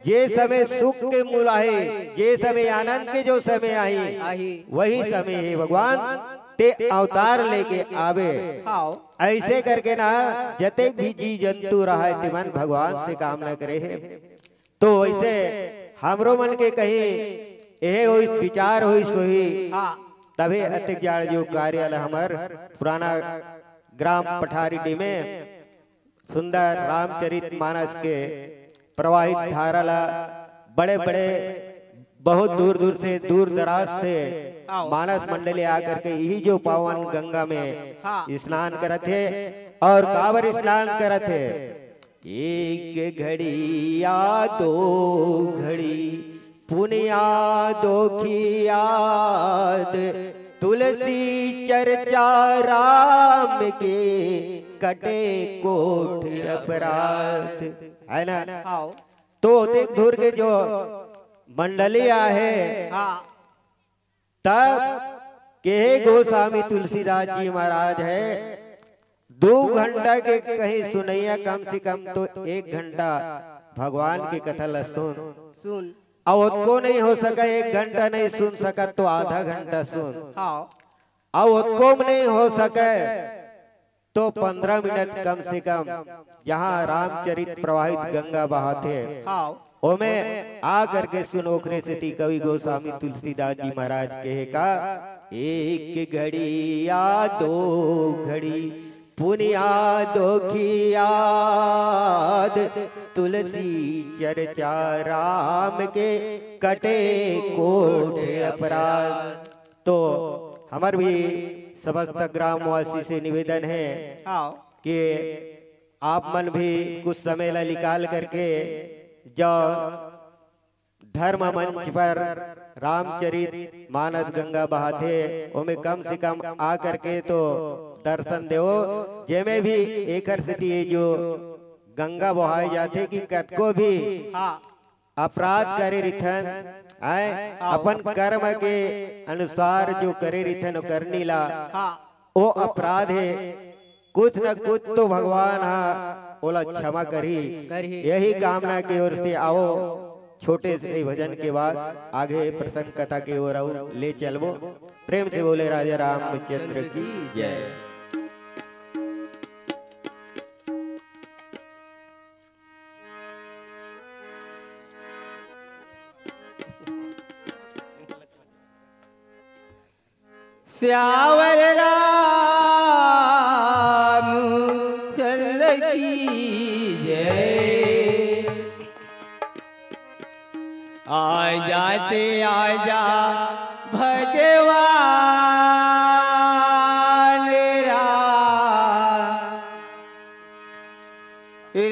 जे समय सुख के मूल आहे, जे समय आनंद के जो समय आई वही समय है भगवान ते अवतार लेके आवे। ऐसे करके ना जते भी जी जंतु रहा ते मन भगवान से काम न करे है। तो वैसे हमरो मन के कहीं यह हो विचार हो सोही तभी अतिक जाड़ जो कार्यालय हमार पुराना ग्राम पठारी में सुंदर रामचरित मानस के प्रवाहित धाराला बड़े बड़े बहुत दूर दूर से दूर दराज से मानस मंडली आकर के यही जो पावन गंगा में स्नान करत है और कांवर स्नान करत है। एक घड़ी या दो घड़ी पुनिया दो की याद, तुलसी चर्चा राम के कटे कोट अपराध, है ना। तो देख दूर के जो मंडलिया है तब के गोस्वामी तुलसीदास जी महाराज है 2 घंटा के कहीं सुनैया कम से कम तो 1 घंटा भगवान की कथा सुन अब उसको नहीं हो सका 1 घंटा नहीं सुन सका तो आधा घंटा सुन, अब उसको नहीं हो सके तो 15 मिनट कम से कम जहाँ रामचरित प्रवाहित गंगा बहाते ओमे आ करके सुनोखरे से कवि गोस्वामी तुलसीदास जी महाराज कहे का एक घड़ी या 2 घड़ी पुनिया दो की याद, तुलसी चर्चा राम के कटे कोट अपराध। तो हमार भी समस्त ग्रामवासी से निवेदन है कि आप मन भी कुछ समय ला निकाल करके जो धर्म मंच पर रामचरित मानस गंगा बहाते ओमे कम से कम आ करके तो दर्शन दो। जेमे भी एक स्थिति जो गंगा बहाए जाते कि कतको भी अपराध करे रिथन आए अपन कर्म के अनुसार जो करे रिथन करनी ला वो अपराध है, कुछ न कुछ तो भगवान ओला क्षमा करी। यही कामना की ओर से आओ छोटे से भजन के बाद आगे प्रसंग कथा की ओर ले चलबो। प्रेम से बोले राजा रामचंद्र की जय। श्यावर राम चंद्र की जय। आ जाते आजा भगवान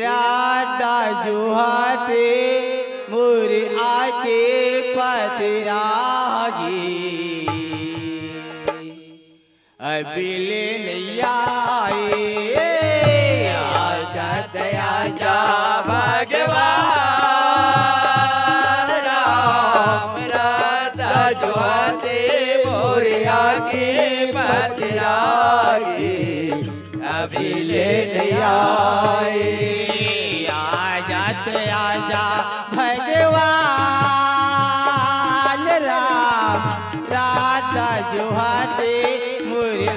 राधा जुहाते मुर आके पतरागी अबिले नैया आजा दया जा भगवान राम राधा जुहाते मोरिया के पतरागी अबिले नैया आजा दया भगवान राम राधा जुहाते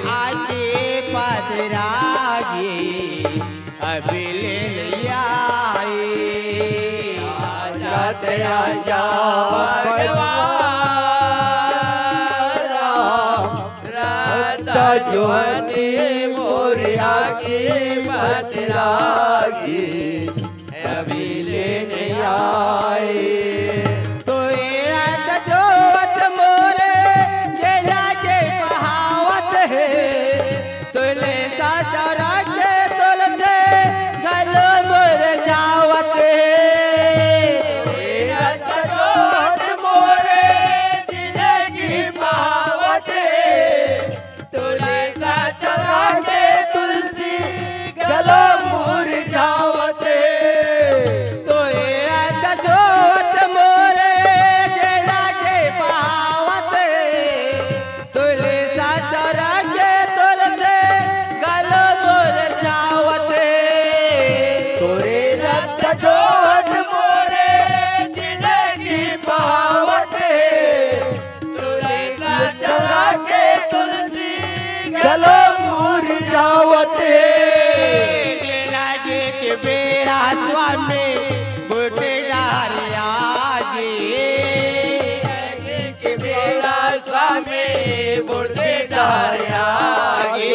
आके पतरागी अबिले आजा भगवान राधा जुहाते मोरिया के पतरागी अबिले तुलसी गलो मुरझावते होते लागे के बेड़ा स्वामी बुढ़े आगे के बेड़ा स्वामी बुढ़े आगे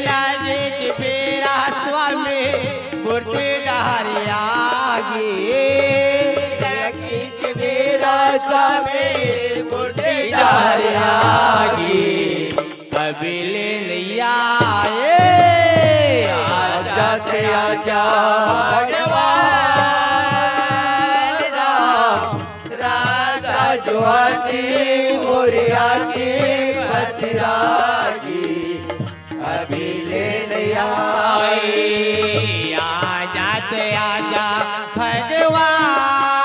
लागे के बेड़ा स्वामी बुढ़े आगे के बेड़ा स्वामी बुढ़े आगे कबीले नैया आजा से आजा भगवान राम राजा जुहाती मोरिया की पथरागी कबीले नैया आजा से आजा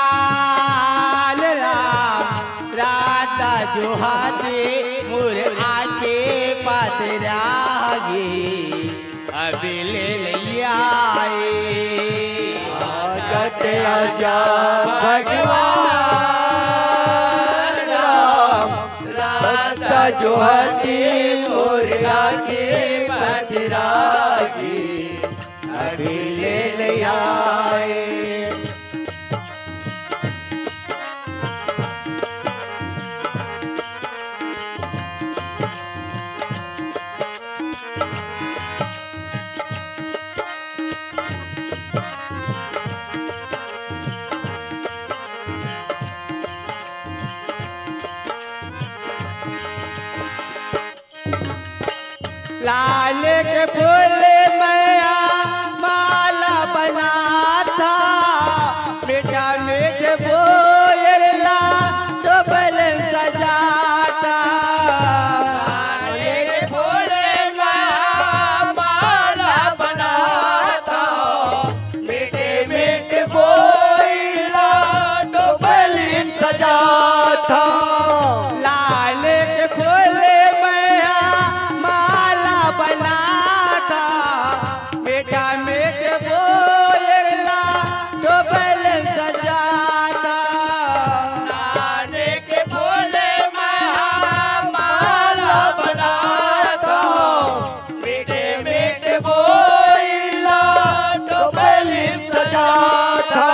भगवान राम राजा जुहाती मोरिया की पथरागी अबिले लिया आजा भगवान राम राजा जुहाती मोरिया की पथरागी अबिले लिया लाल के फूल मैया माला बना था मीठा मीठ बोयरला तो बल सजा था लाल के फूल मैया माला बना था मीठे मीठ बोयरला तो बल सजा था लाल के फूल बना था मीठा मीठ बोयरला तो बल सजा था लाने के फूले माला बना था मीठे मीठ बोयरला तो बल सजा था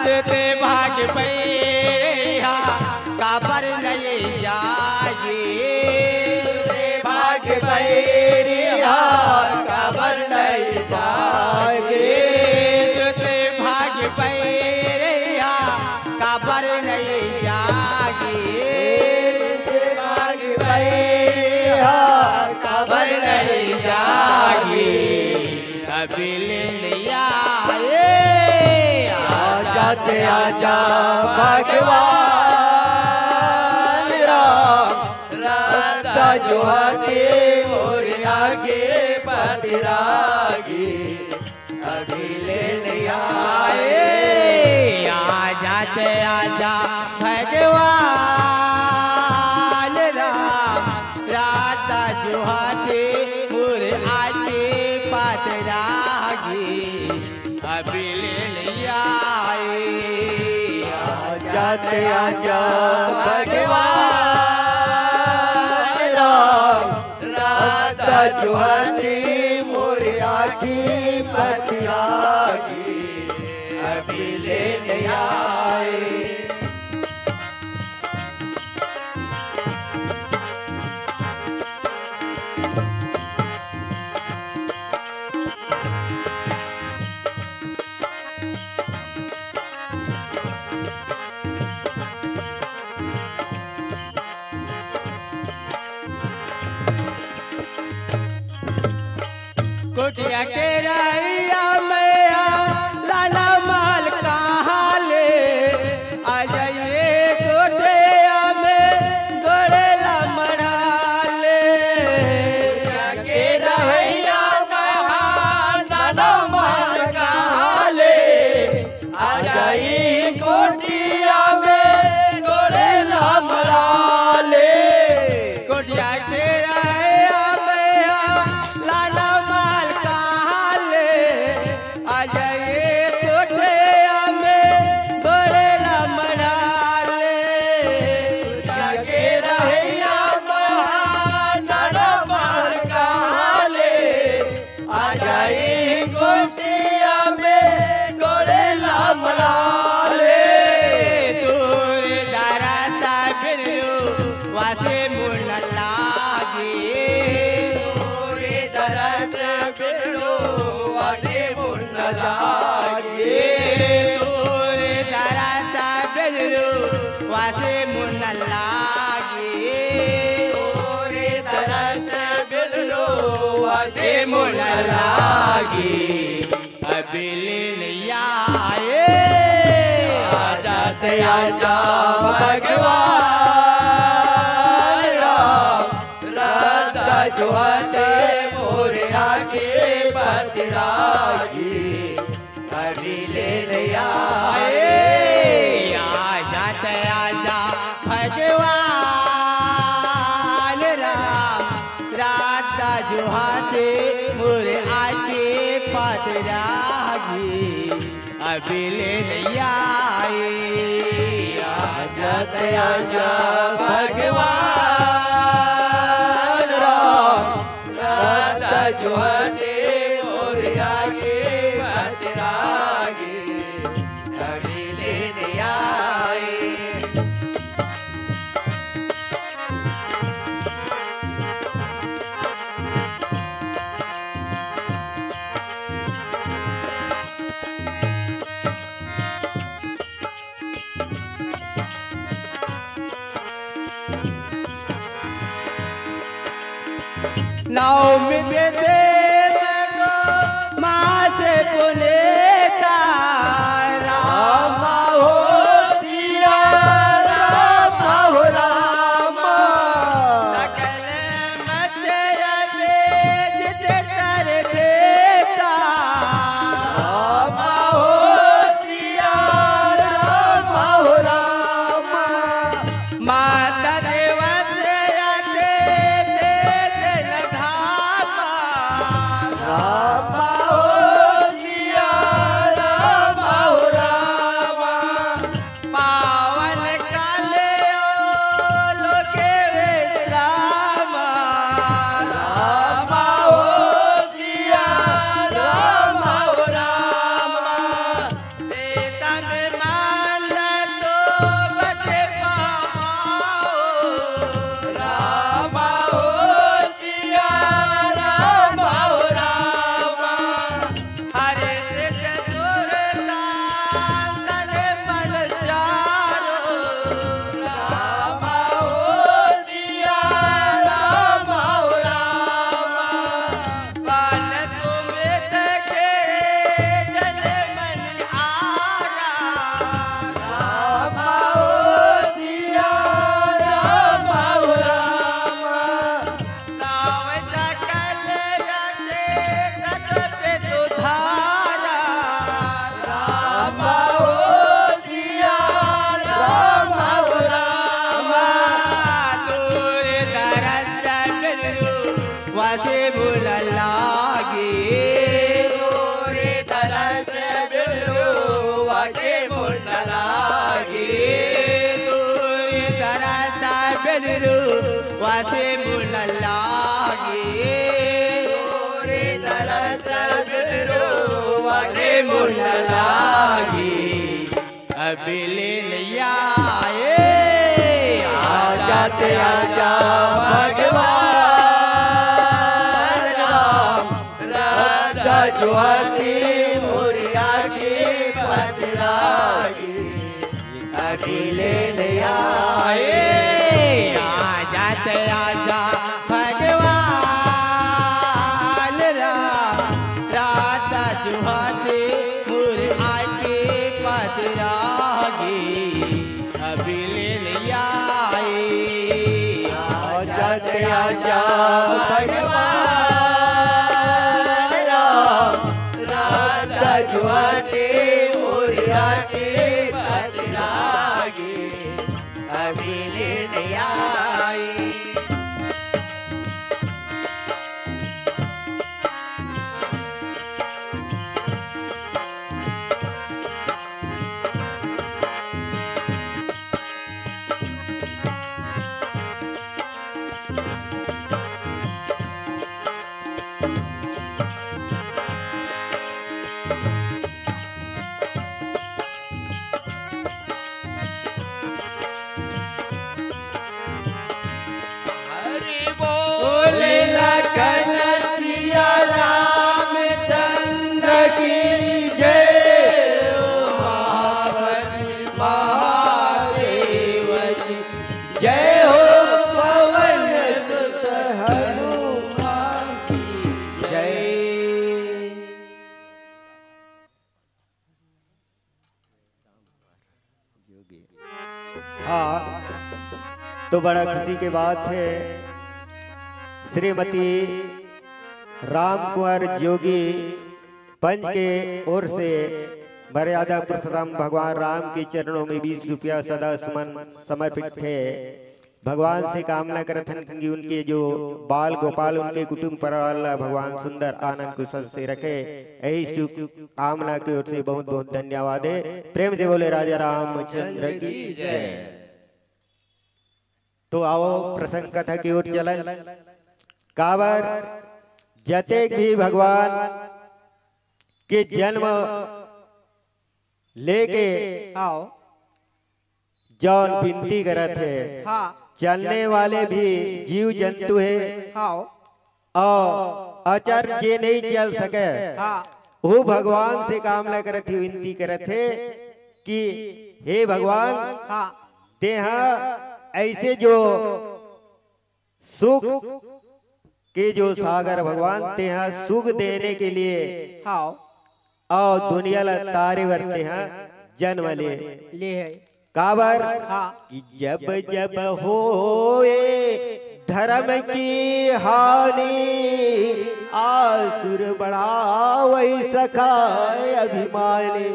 सुते भाग पैया काबर नहीं जाए भाग पैरिया काबर नहीं जागे सुते भाग पैरिया काबर नहीं जागे भाग पैरिया काबर नहीं जागे कबीले लिया आजा ते आजा भगवान राम राजा जुहाती मोरिया के पथरागी कबीले नैया आजा ते आजा भगवान राम राजा जुहाती मोरिया के पथरागी कबीले नैया आजा ते आजा भगवान राजा जुहाती मोरिया की पथरागी अबिले नैया कुटिया के रैया मैया लाला माल कहाँ ले आ जाइए कुटिया में गोड़ेला मढ़ा ले के रैया मैया लाला माल कहाँ ले आ जाइए कुटिया में गोड़ेला मढ़ा ले कुटिया के रैया मैया लाला के रैया मैया लाला माल कहाँ ले मुन लागी अभी ले आए जाते आजा भगवान राधा जुहाते मोरे आगे बतरागी अभी ले आए जाते आजा भगवान राधा जुहाते मोरे आगे बतरागी अभी ले आए जाते आजा भगवान राधा जुहाते मोरे आगे बतरागी अभी लेने आए नवमी के दिन को माँ से पुनेता राम हो सिया राम हो राम सकल मचया बेज कर देता राम हो सिया राम हो राम माता देवत राम हो सिया राम हो राम पावन काले लोके राम राम हो सिया राम हो राम तन मान तो बचे पाओ राम हो सिया राम हो राम हरे से दूरता तन मन चारो राम हो सिया राम हो राम पान तुम्हें तके जन मन आरा राम हो सिया राम हो राम नाव जकल जाते तकते सुधारा राम हो सिया राम हो राम दूर दरज बिरु वासे भूल लागे गोरे तरस बिरु वाके मुंड लागे दूर दरज बिरु वासे भूल लागे गोरे तरस बिरु वाके मुंड मुंड लागे अभी ले आए जाते आजा भगवान राम राधा जुहाती मुरिया की बदरागी अभी लेने आए जाते आजा भगवान राधा जुहाते मुर आके पदरागी अभी ले आए जाते आजा भगवान राम राधा जुहाती मुरिया की बदरागी अभी लेने आए हाँ, तो बड़ा खुशी की बात है, श्रीमती राम कुंवर जोगी पंच के ओर से मर्यादा पुरुषोत्तम भगवान राम के चरणों में 20 रुपया सदा सुमन समर्पित है। भगवान से कामना करते हैं कि उनके जो बाल गोपाल उनके कुटुंब पर अल्लाह भगवान सुंदर आनंद कुशल से रखे, यही शुभ कामना की ओर से बहुत बहुत धन्यवाद है। प्रेम से बोले राजा रामचंद्र की जय। तो आओ प्रसंग कथा की ओर चलन। काबर जतेक भी भगवान के जन्म लेके आओ जौन विनती करत है, हाँ चलने वाले भी जीव जंतु है आओ और अचर जे नहीं चल सके, हाँ वो भगवान से कामना करत ही विनती करत है कि हे भगवान हाँ तेहा ऐसे जो सुख के जो सागर भगवान तेहा सुख देने के लिए हाँ और दुनिया ला तारे वर्ते हैं जन्म ले है काबर हाँ कि जब जब होए धर्म की हानि आसुर बढ़ावै सखाए अभिमानी।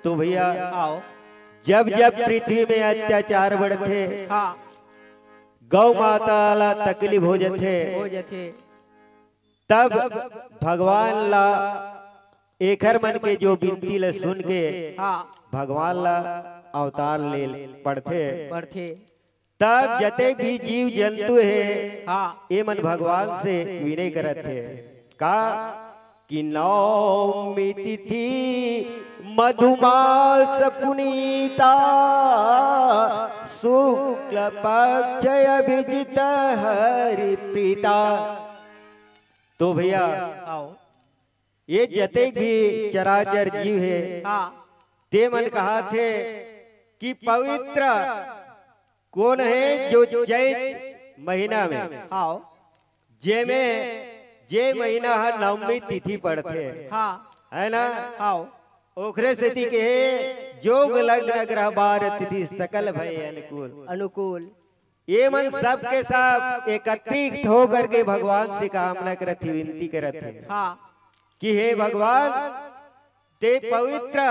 तो भैया आओ जब जब पृथ्वी में अत्याचार बढ़ते, हाँ गौ माता ला तकलीफ हो जाते, हो जाते तब भगवान ला एकर मन के जो विनती ला सुन के हाँ भगवान ला अवतार ले पड़ते। बढ़ते तब जते भी जीव जंतु है हाँ ये मन भगवान से विनय करत है का कि नवमी तिथि मधुमास पुनीता शुक्ल पक्ष अभिजित हरि प्रीता। तो भैया आओ ये जते भी चराचर जीव है हाँ ते मन कहा थे कि पवित्र कौन है जो चैत महीना में आओ जे में जे महीना है नवमी तिथि पड़ते हाँ है ना, आओ ओखरे स्थिति के जोग लग्न ग्रह बार तिथि सकल भय अनुकूल। अनुकूल ये मन सब के सब एकत्रित होकर के भगवान से कामना करत विनती करत है हाँ कि हे भगवान ते पवित्र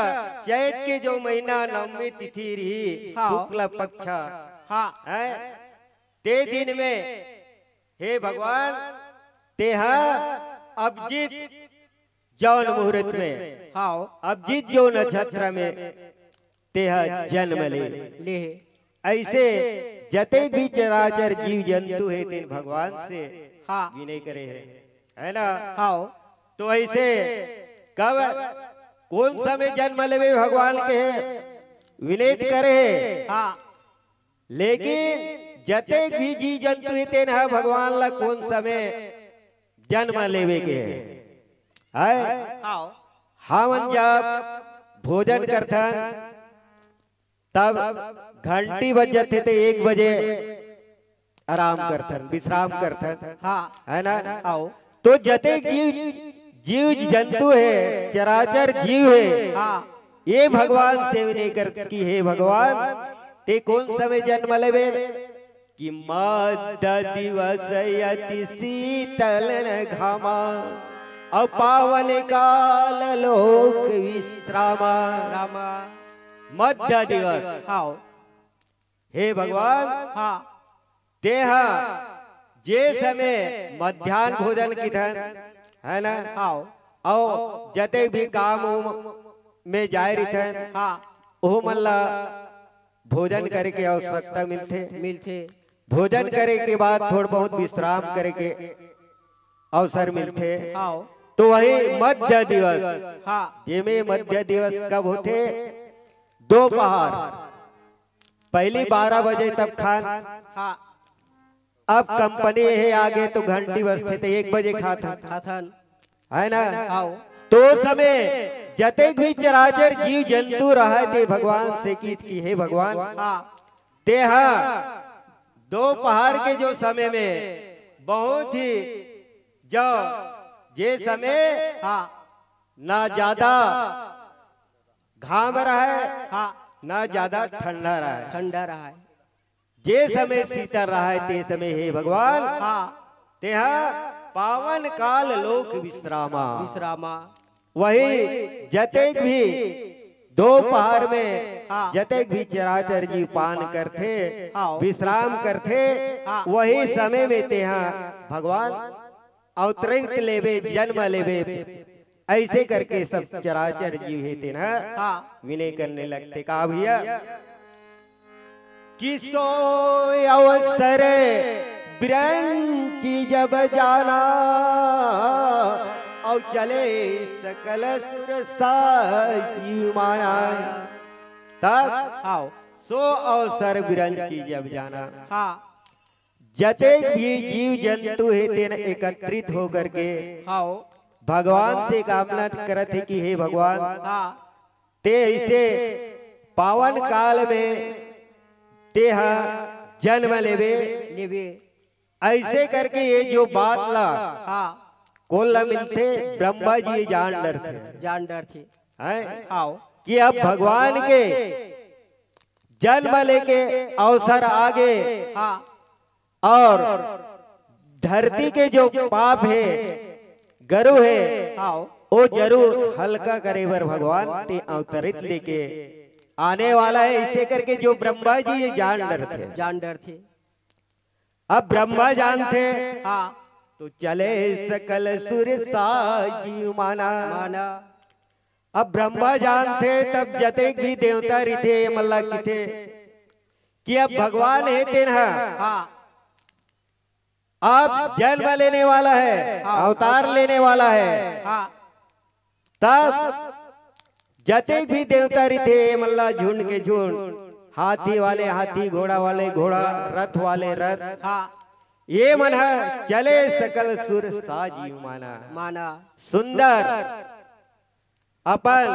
चैत के जो महीना नवमी तिथि रही हाँ। शुक्ल पक्ष हाँ है ते दिन में हे भगवान तेहा अभिजीत जौन मुहूर्त में आओ अभिजीत जो नक्षत्र में तेहा जन्म ले। ले ऐसे जते भी चराचर जीव जंतु है तेन भगवान से हाँ विनय करे है ना। आओ तो ऐसे कब कौन समय जन्म लेवे भगवान के है विनय करे है, हाँ लेकिन जते भी जी जंतु है तेन भगवान ला कौन समय जन्म लेवे के है। आओ हम जब भोजन करथन तब घंटी बज जाते थे 1 बजे आराम करथन विश्राम करथन हाँ है ना। आओ तो जते जीव जंतु है चराचर जीव है हाँ ये भगवान से विनय कर कि हे भगवान ते कौन समय जन्म लेवे कि मध्य दिवस यति शीतल घामा और पावन काल लोक विश्रामा। रामा मध्य दिवस आओ हे भगवान हाँ देहा जे समय मध्याह्न भोजन की धन है ना, आओ और जते भी काम में जाए रहते हाँ ओह मन ला भोजन करे के आवश्यकता मिलते। मिलते भोजन करे के बाद थोड़ा बहुत विश्राम करे के अवसर मिलते। आओ तो वही मध्य दिवस हाँ जेमे मध्य दिवस कब होते दोपहर पहली 12 बजे तब खान। हाँ अब कंपनी है आगे तो घंटी बजते थे 1 बजे खाता खाथन है ना। आओ तो समय जते भी चराचर जीव जंतु रहे थे भगवान से की हे भगवान हाँ तेहा दोपहर के जो समय में बहुत ही जो ये समय हाँ ना ज्यादा घाम रहा है हाँ ना ज्यादा ठंडा रहा है। ठंडा रहा है। जे समय शीतल रहा है ते समय हे भगवान हाँ तेहा पावन काल लोक विश्रामा। विश्रामा। वही जतेक भी दोपहर में हाँ। जतेक भी चराचर जीव पान करथे हाँ। विश्राम करथे हाँ। वही समय में तेहा भगवान अवतरित लेवे जन्म लेवे ऐसे करके सब चराचर जीव है तेना हाँ। विनय करने लगते। कहा भैया किसो अवसर ब्रंची जब जाना और चले सकल जीव माना तब हाँ सो अवसर ब्रंची जब जाना। हाँ जतेक भी जीव जंतु है तेन एकत्रित होकर के हाँ भगवान से कामना करत है कि हे भगवान हाँ ते इसे पावन काल में ते जन्म लेवे लेवे ऐसे करके ये जो बात ला हाँ कोल्ला मिलते ब्रह्मा जी जान डर थे जान डर थे हैं हाँ कि अब भगवान के जन्म लेके अवसर आगे हाँ और धरती के जो पाप है गरु है हाँ वो जरूर हल्का करे बर भगवान ते अवतरित लेके आने वाला है। इसे करके जो ब्रह्मा जी ये जान डर थे जान डर थे। अब ब्रह्मा जानते हाँ तो चले सकल सुर जीव माना। माना। अब ब्रह्मा जानते तब जतेक भी देवता रिथे मल्ला की थे कि अब भगवान है तेना हाँ अब जन्म लेने वाला है अवतार लेने वाला है। हाँ तब जतेक भी देवता रिथे मल्ला झुंड के झुंड हाथी वाले हाथी घोड़ा वाले घोड़ा रथ वाले रथ हाँ ये मन है चले सकल सुर साजीव माना। माना। सुंदर अपन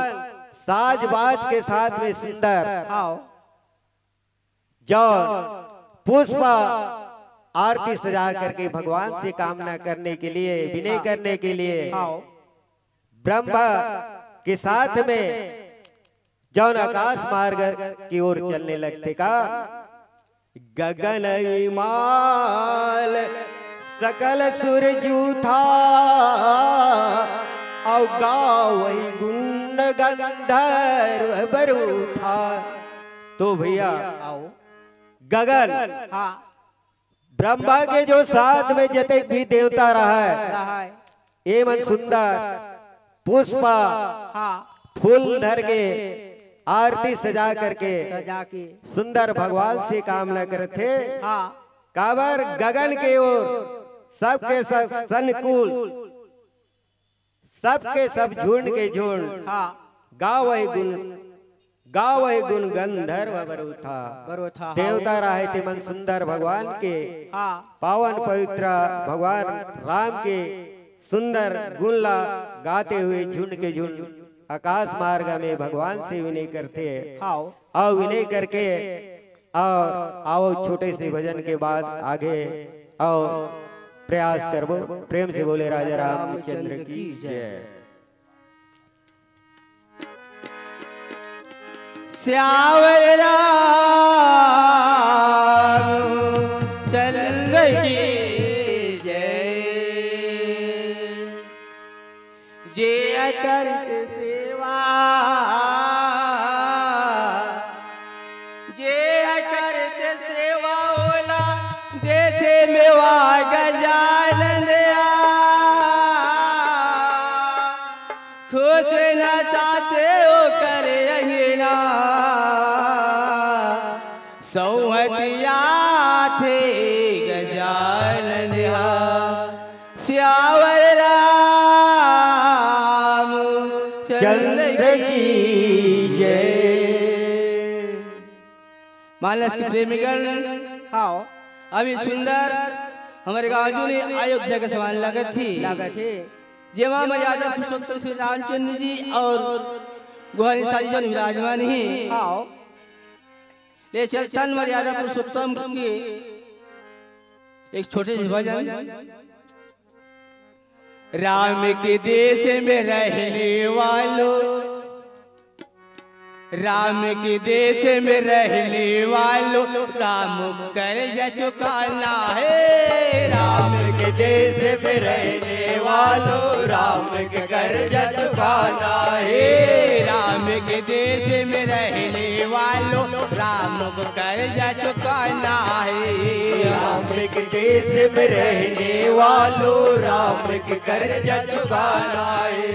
साज बाज के साथ में सुंदर हाँ जो पुष्प आरती सजा करके भगवान से कामना करने के लिए विनय करने के लिए हाँ ब्रह्मा के साथ में जौन आकाश मार्ग की ओर चलने लगते का गगन माल सकल सुरजू था और गावई गुण गंधर्व बरू था। तो भैया आओ गगन हाँ ब्रह्मा के जो साथ में जतेक भी देवता रहा है रहा है ये मन सुंदर पुष्पा हाँ फूल धर के आरती सजा करके सजा के सुंदर भगवान से कामना करते हाँ काबर गगन के ओर सबके सब संकुल सबके सब झुंड के झुंड हाँ गावै गुण गंधर्व बरु था। बरो था। देवता रहे थे मन सुंदर भगवान के हाँ पावन पवित्र भगवान राम के सुंदर गुणला गाते हुए झुंड के झुंड आकाश मार्ग में भगवान से विनय करते हाँ और विनय करके और आओ छोटे से भजन के बाद आगे आओ प्रयास करबो। प्रेम से बोले राजा रामचंद्र की जय। श्यावर रामचंद्र की जय। जे अटल सेवा जे अटल सेवा होला देते मेवा गजानन खुश न चाहते हो करे अंगना सौहतिया थे गजानन श्यावर राम चंद्र की जय। मानस के प्रेमीगण हाँ अभी सुंदर हमारे गाँव ने अयोध्या के समान लागत थी जेमा मर्यादा पुरुषोत्तम श्री रामचंद्र जी और गुहानी साजी जो विराजमान ही हाँ ले चलतन मर्यादा पुरुषोत्तम की एक छोटे से भजन। राम के देश में रहने वालों राम के देश में रहने वालों राम कर्ज चुकाना है। राम के देश में रहने वालों राम के कर्ज चुकाना है। राम के देश में रहने वालों राम को कर्ज चुकाना है। राम के देश में रहने वालों राम के कर्ज चुकाना है।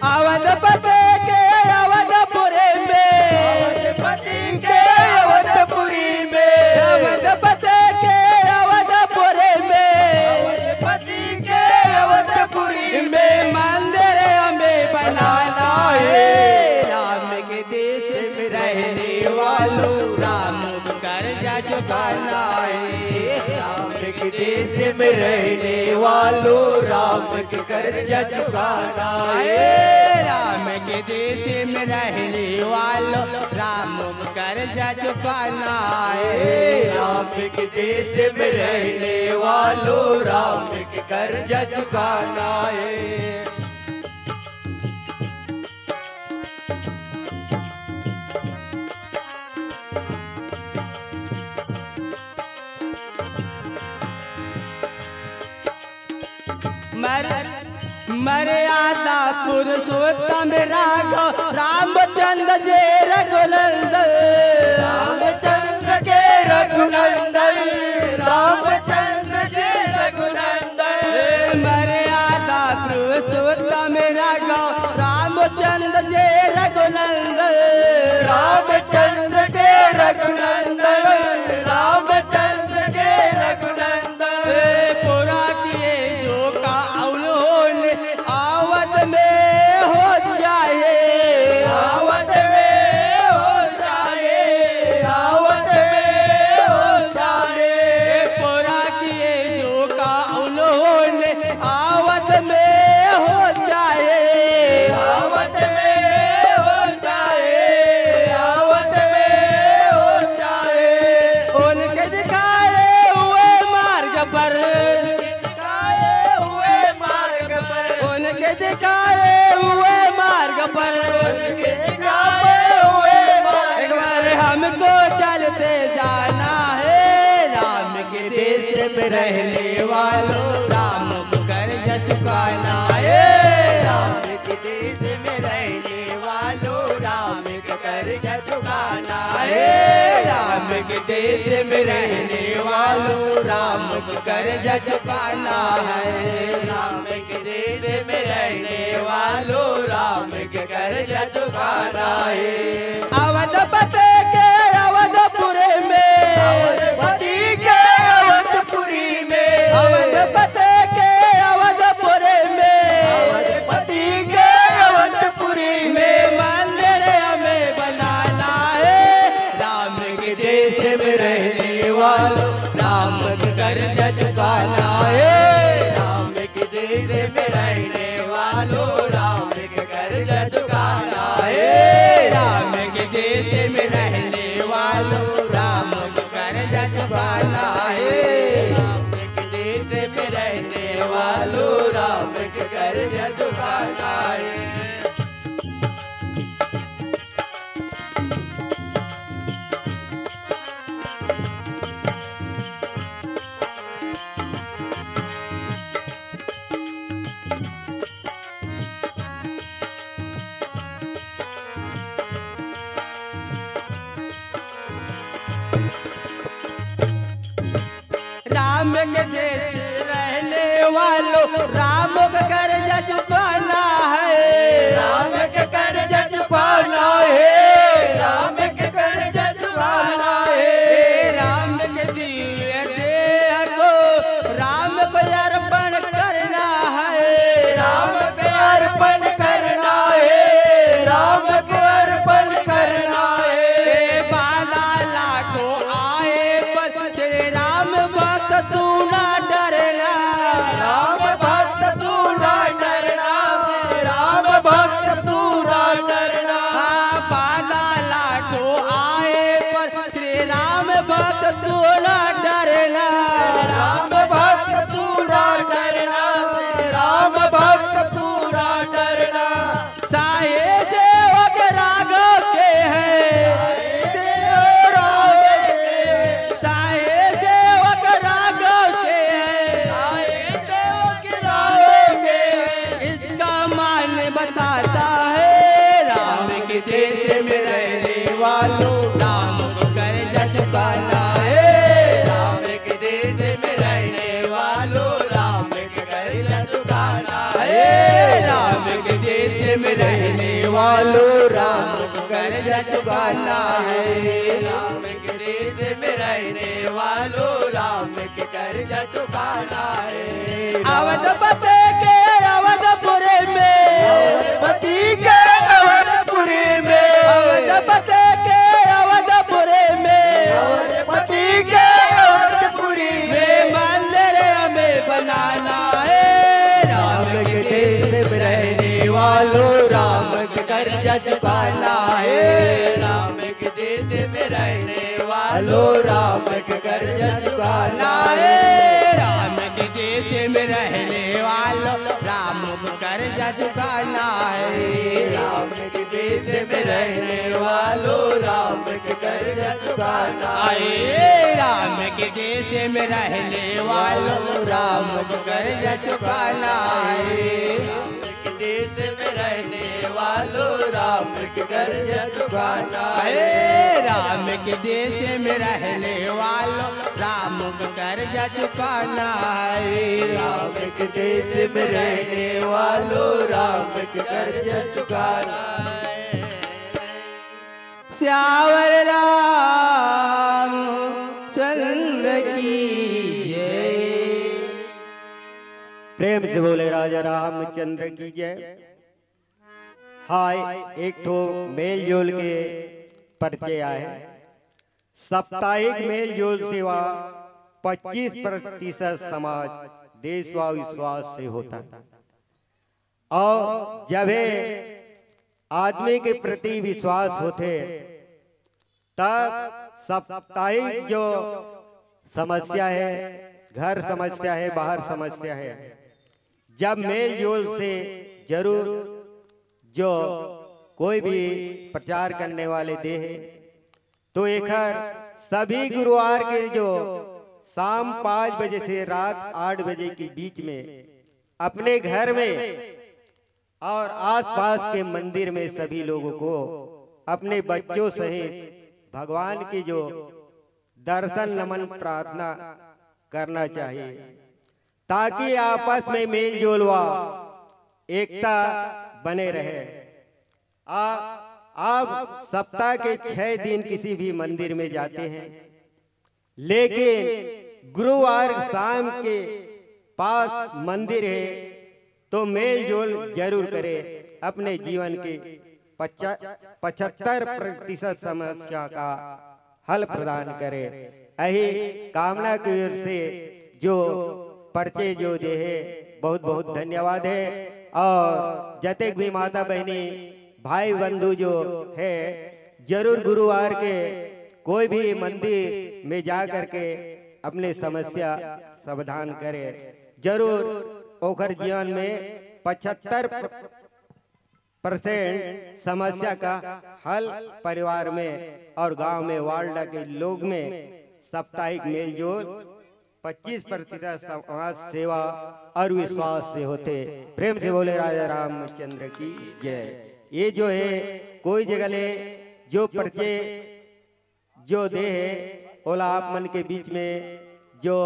अवधपति के अवधपुरी में, अवधपति के अवधपुरी में, अवधपति के अवधपुरी में, अवधपति के अवधपुरी में मंदिर हमें बनाना है। राम के देश में रहने वालों राम को कर्जा चुकाना है। राम के देश में रहने वालों राम के कर्ज चुकाना है। राम के देश में रहने वालों राम को कर्जा चुकाना है। राम के देश में रहने वालों राम के कर्ज चुकाना है। मर्यादा पुरुषोत्तम राघव रामचंद्र जे रघुनंदन, रामचंद्र के रघुनंदन, रामचंद्र के रघुनंदन। मर्यादा पुरुषोत्तम राघव रामचंद्र जे रघुनंदन, रामचंद्र के रघुनंदन, रामचंद्र के रघुनंदन। पूरा किए जो का उन्होंने आवत में हो जाए, आवत में हो जाए, आवत में हो जाए। पूरा किए जो का उन्होंने आवत में हो जाए, आवत में हो जाए, आवत में हो जाए। उनके दिखाए हुए मार्ग पर, दिखाए हुए मार्ग पर, उनके दिखाए हुए मार्ग पर उनके दिखाए हुए मार्ग एक बार हमको चलते जाना है। राम के देश में रहने वालों राम को कर्ज चुकाना है। राम के देश में रहने वालों राम के कर्ज चुकाना है। राम के देश में रहने वालों राम को कर्ज चुकाना है। राम के देश में रहने वालों राम के कर्ज चुकाना है। अवधपति के अवधपुरी में, अवधपति के अवधपुरी में, अवधपति के अवधपुरी में, अवधपति के अवधपुरी में मंदिर हमें बनाना है। राम के देश में रहने वालों राम को कर्ज चुकाना है। राम के देश में रहने वालों राम के कर्ज चुकाना है। राम के देश में रहने वालों राम को कर्ज चुकाना है। राम के देश में रहने वालों राम के कर्ज चुकाना है। राम के देश रहने वालों राम को कर्ज चुकाना है। राम के कर्ज चुकाना है। राम के कर्ज चुकाना है। राम के दिव्य देह को राम को अर्पण करना है। राम के अर्पण करना है। राम के अर्पण करना है। बाधा लाखों आए पर श्री राम भक्त तू ना डरना। राम भक्त तू ना डरना, राम भक्त तू वालों राम को कर्ज चुकाना है। राम के देश में रहने वालों राम के कर्ज चुकाना है। अवधपति के अवधपुरी में, अवधपति के अवधपुरी में, अवधपति के अवधपुरी में, अवधपति के अवधपुरी में मंदिर हमें बनाना है। राम के देश में रहने वालों राम के कर्ज चुकाना है। राम के देश में रहने वालों राम के कर्ज चुकाना है। राम के देश में रहने वालों राम को कर्ज चुकाना है। राम के देश में रहने वालों राम के कर्ज चुकाना आए। राम के देश में रहने वालों राम को कर्ज चुकाना है। राम के देश में रहने वालों राम के कर्ज चुकाना अरे राम के देश में रहने वालों राम को कर्ज चुकाना है। राम के देश में रहने वालों राम के कर्ज चुकाना है। श्यावर राम चंद्र की जय। प्रेम से बोले राजा रामचंद्र की जय। हाय एक तो मेल जोल के परिचय आए। साप्ताहिक मेल जोल सेवा 25% समाज देश व विश्वास से होता है। और जब आदमी के प्रति विश्वास होते तब साप्ताहिक जो समस्या है, घर समस्या है, बाहर समस्या है, जब मेल जोल से जरूर जो कोई भी प्रचार करने वाले देह तो एक सभी गुरुवार के जो शाम 5 बजे से रात 8 बजे के बीच में अपने घर में और आसपास के मंदिर में सभी लोगों को अपने बच्चों सहित भगवान की जो दर्शन नमन प्रार्थना करना चाहिए, ताकि आपस में मेल जोल व एकता बने रहे। आप सप्ताह के 6 दिन किसी भी मंदिर में जाते हैं, लेकिन गुरुवार शाम के पास मंदिर है तो मेल जोल जरूर करें। अपने जीवन के 75% समस्या का हल प्रदान करें। यही कामना की ओर से जो परिचय जो दे है, बहुत बहुत धन्यवाद है। और जतेक भी माता बहनी भाई बंधु जो है जरूर गुरुवार के कोई भी मंदिर में जा करके अपने समस्या समाधान करे। जरूर ओखर जीवन में 75% समस्या का हल परिवार में और गांव में वार्ड के लोग में साप्ताहिक मेल जोल 25% समाज सेवा और विश्वास से होते। प्रेम से बोले राजा रामचंद्र की जय। ये जो है कोई जगह ले जो परिचय जो दे है ओला आप मन के बीच में जो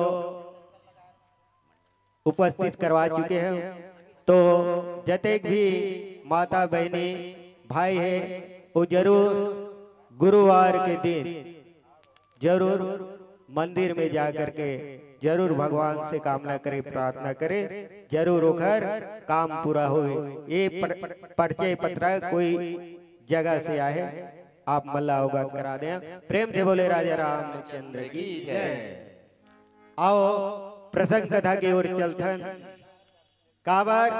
उपस्थित करवा चुके हैं। तो जतेक भी माता बहनी भाई है वो जरूर गुरुवार के दिन जरूर मंदिर में जा करके जरूर भगवान से कामना करे, प्रार्थना करे, जरूर होकर काम पूरा हो। ये परिचय पत्र कोई जगह से आए, आप मल्ला अवगत करा दें। प्रेम से बोले राजा रामचंद्र की जय। आओ प्रसंग कथा की ओर चलथन। काबर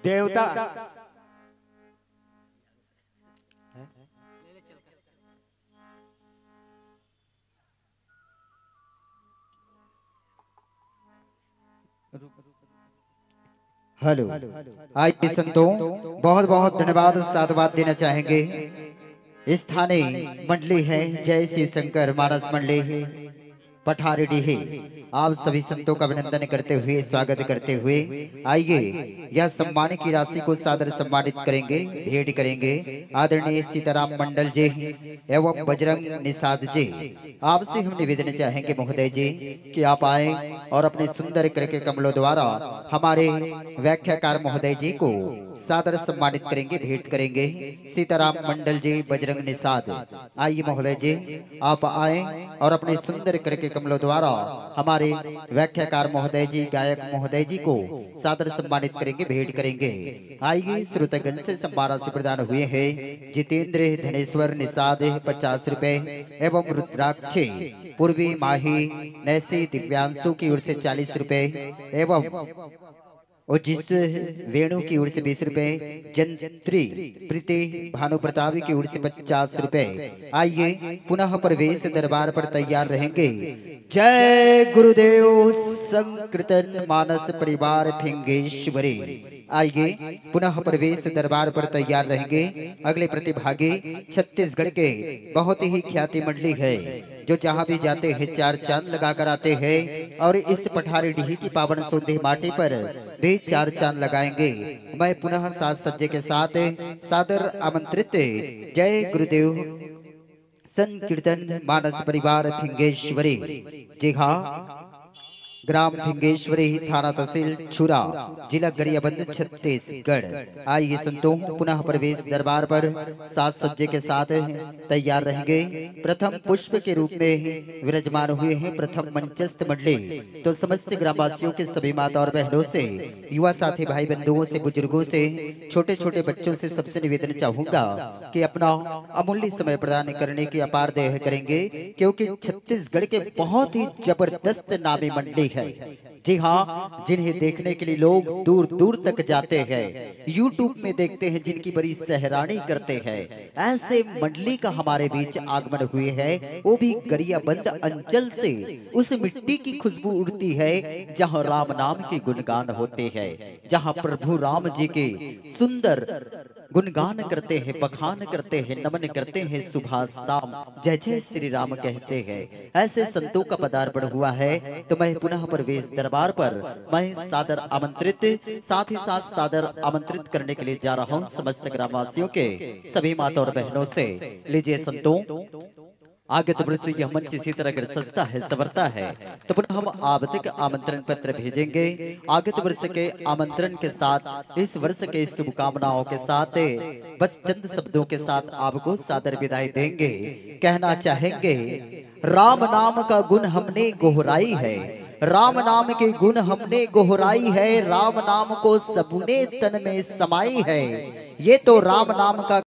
देवता हेलो, आज संतों बहुत बहुत धन्यवाद साधुवाद देना चाहेंगे। स्थानीय मंडली है जय श्री शंकर मानस मंडली है। पठारडीह आप सभी संतों का अभिनंदन करते हुए स्वागत करते हुए आइए यह सम्मान की राशि को सादर सम्मानित करेंगे, भेंट करेंगे आदरणीय सीताराम मंडल जी एवं बजरंग निषाद जी। आपसे हम निवेदन चाहेंगे महोदय जी कि आप आए और अपने सुंदर करके कमलों द्वारा हमारे व्याख्याकार महोदय जी को सादर सम्मानित करेंगे, भेंट करेंगे। सीताराम मंडल जी बजरंग निषाद, आइए महोदय जी आप आए और अपने सुंदर करके कमलों द्वारा हमारे व्याख्याकार महोदय जी, गायक महोदय जी को सादर सम्मानित करेंगे, भेंट करेंगे। आइए श्रोतागण से सम्मान राशि प्रदान हुए हैं जितेंद्र धनेश्वर निषाद 50 रुपए एवं रुद्राक्ष पूर्वी माही नैसी दिव्यांशु की ओर से 40 रुपए एवं और जिस वेणु की ओर से 20 रुपए, जंत्री प्रीति भानु प्रताप की ओर से 50 रुपए। आइए पुनः प्रवेश दरबार पर तैयार रहेंगे। जय गुरुदेव संकीर्तन मानस परिवार फिंगेश्वरी। आइए पुनः प्रवेश दरबार पर तैयार रहेंगे। अगले प्रतिभागी छत्तीसगढ़ के बहुत ही ख्याति मंडली है जो जहाँ भी जाते हैं 4 चांद लगाकर आते हैं और इस पठारडीह की पावन सुंदर माटी पर भी 4 चांद लगाएंगे। मैं पुनः साज सज्जे के साथ सादर आमंत्रित जय गुरुदेव संकीर्तन मानस परिवार फिंगेश्वरी। जी हाँ, ग्राम फिंगेश्वरी, थाना तहसील छुरा, जिला गरियाबंद, छत्तीसगढ़। आइए संतों पुनः प्रवेश दरबार पर साज सज्जे के साथ तैयार रहेंगे। प्रथम पुष्प के रूप में विराजमान हुए हैं प्रथम मंचस्थ मंडली। तो समस्त ग्रामवासियों के सभी माता और बहनों से, युवा साथी भाई बंधुओं से, बुजुर्गों से, छोटे छोटे बच्चों से सबसे निवेदन चाहूंगा कि अपना अमूल्य समय प्रदान करने की अपार देह करेंगे, क्योंकि छत्तीसगढ़ के बहुत ही जबरदस्त नामी मंडली है। जी हाँ, जिन्हें देखने के लिए लोग दूर दूर तक जाते हैं, यूट्यूब में देखते हैं, जिनकी बड़ी सैरानी करते हैं। ऐसे मंडली का हमारे बीच आगमन हुए है, वो भी गरियाबंद अंचल से। उस मिट्टी की खुशबू उड़ती है जहाँ राम नाम के गुणगान होते हैं, जहाँ प्रभु राम जी के सुंदर गुणगान करते हैं, बखान करते हैं, नमन करते हैं, सुबह शाम जय जय श्री राम कहते हैं। ऐसे संतों का पदार्पण हुआ है। तो मैं पुनः प्रवेश दरबार पर मैं सादर आमंत्रित, साथ ही साथ सादर आमंत्रित करने के लिए जा रहा हूँ समस्त ग्रामवासियों के सभी माता और बहनों से। लीजिए संतों, आगत वर्ष से यह मंच इसी तरह अगर सजता है, संवरता है, तो पुनः हम आवधिक आमंत्रण पत्र भेजेंगे। आगत वर्ष के आमंत्रण के साथ, इस वर्ष के शुभकामनाओं के साथ, बस चंद शब्दों के साथ आपको सादर विदाई देंगे। कहना चाहेंगे, राम नाम का गुण हमने गोहराई है, राम नाम के गुण हमने गोहराई है, राम नाम को सबने तन में समाई है। ये तो राम नाम का